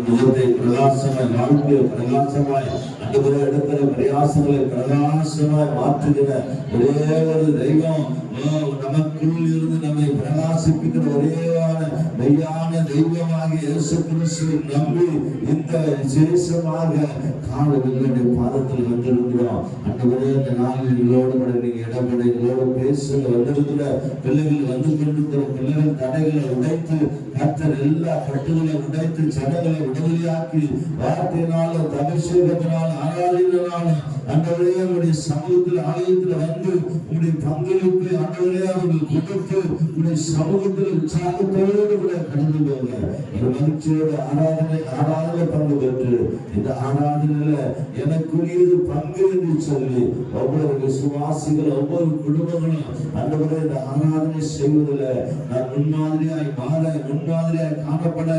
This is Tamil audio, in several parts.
முகத்தை பிரகாசமாய், வாழ்க்கையை பிரகாசமாய், அன்றுவரை எடுக்கிற பிரயாசங்களை பிரகாசமாய் மாற்றுகிற ஒரே ஒரு தெய்வம், நமக்குள் இருந்து நம்மை பிரகாசிப்பிக்கிற ஒரேவான மெய்யான தெய்வமாக இயேசு கிறிஸ்துவை நம்பி இந்த விசேஷமாக காலங்களுடைய பாதத்தில் வந்திருக்கிறோம். அன்றுவரே இந்த நாளில் எங்களோடு கூட நீங்க இடப்பட எங்களோடு பேசுங்க. வந்திருக்கிற பிள்ளைகள் வந்து கொண்டிருக்கிற பிள்ளைகள் தடைகளை உடைத்து கர்த்தர் எல்லா கட்டுகளை உடைத்து சடங்களை விடுதலையாக்கி வார்த்தையினாலும் அபிஷேகத்தினாலும் ஆராதனையினாலும் அன்றுவரே உங்களுடைய சமூகத்தில் ஆலயத்தில் வந்து உங்களுடைய பங்களிப்பை அன்றுவரே அவர்கள் கொடுத்து உங்களுடைய சமூகத்தில் உற்சாகத்தோடு கூட கடந்து போங்க. ஒரு மகிழ்ச்சியோடு ஆராதனை பங்கு பெற்று இந்த ஆராதனையில எனக்குரியது பங்கு என்று சொல்லி ஒவ்வொரு விசுவாசிகள் ஒவ்வொரு குடும்பங்களும் அன்றுவரே இந்த ஆராதனை செய்வதில் நான் முன்மாதிரியாய் மாற முன்மாதிரியாய் காணப்பட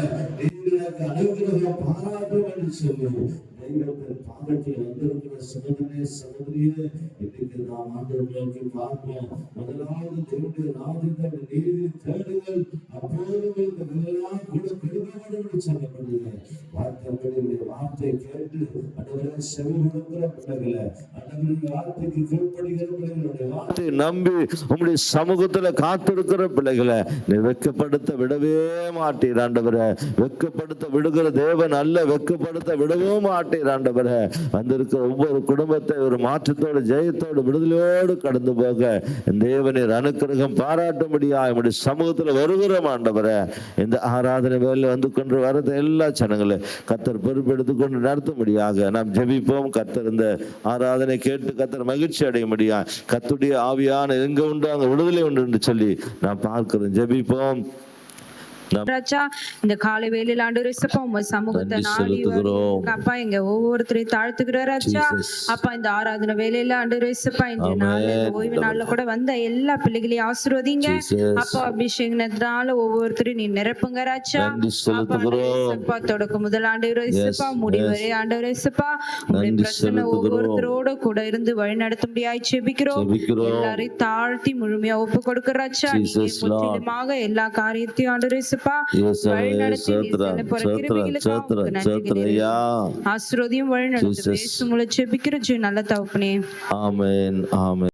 எனக்கு அனுகிரகம் பாராட்டும் என்று சொல்லி தெய்வத்தின் பாதத்தில் வந்திருக்கிற சகோதரனே சகோதரியே, இன்னைக்கு நாம் ஆண்டவரை நோக்கி பார்ப்போம். முதலாவது தேவனுடைய ராஜ்யத்தை நீதி தேடுங்கள், அப்போது உங்களுக்கு இதெல்லாம் கூட கொடுக்கப்படும் என்று சொல்லப்படுகிறது. வார்த்தைகளுடைய வார்த்தை கேட்டு அன்றுவரை செவி கொடுக்கிற பிள்ளைகளை, அன்றுவருடைய வார்த்தைக்கு கீழ்ப்படுகிற பிள்ளைகளுடைய வார்த்தை நம்பி உங்களுடைய சமூகத்துல காத்திருக்கிற பிள்ளைகளை நீ வெட்கப்படுத்த விடவே மாட்டீர் ஆண்டவரே. வெட்கப்படுத்த விடுகிற தேவன் அல்ல, வெட்கப்படுத்த விடவும் மாட்டீர் ஆண்டவரே. வந்திருக்கிற ஒவ்வொரு குடும்பத்தை ஒரு மாற்றத்தோடு ஜெயத்தோடு விடுதலையோடு கடந்து போக தேவனீர் அனுக்கிரகம் பாராட்டும்படியா நம்முடைய சமூகத்துல வருகிறோம் ஆண்டவரே. இந்த ஆராதனை வேலை வந்து கொண்டு வரது எல்லா ஜனங்களும் கர்த்தர் பொறுப்பெடுத்துக் கொண்டு நடத்தும்படியாக நாம் ஜெபிப்போம். கர்த்தர் இந்த ஆராதனை கேட்டு கர்த்தர் மகிழ்ச்சி அடையும்படியா கர்த்தருடைய ஆவியான எங்க உண்டு அங்க விடுதலை உண்டு என்று சொல்லி நாம் பார்க்கிறோம். ஜெபிப்போம். ராஜா, இந்த காலை வேளையில் ஆண்டவரே சப்பா உங்க சமூகத்தை நாடி அப்பா எங்க ஒவ்வொருத்தரையும் தாழ்த்துக்கிறோம் ராஜா. அப்பா இந்த ஆராதனை வேளையில ஆண்டவரே சப்பா இந்த நாள்ல ஓய்வு நாள்ல கூட வந்த எல்லா பிள்ளைகளையும் ஆசீர்வதிங்க அப்பா. அபிஷேகத்தினால ஒவ்வொருத்தரையும் நீ நிரப்புங்க ராஜா. அப்பா தொடக்கம் முதல் ஆண்டவரே சப்பா முடிவரை ஆண்டவரே சப்பா உங்களுடைய பிரச்சனை ஒவ்வொருத்தரோட கூட இருந்து வழி நடத்தும்படியாய் ஜெபிக்கிறோம். எல்லாரையும் தாழ்த்தி முழுமையா ஒப்பு கொடுக்கிற ராஜா. நீங்க முற்றிலுமாக எல்லா காரியத்தையும் ஆண்டவரே ஆசீர்வதியும் வழி நடத்தும் நல்ல தகப்பனே. ஆமென் ஆமென்.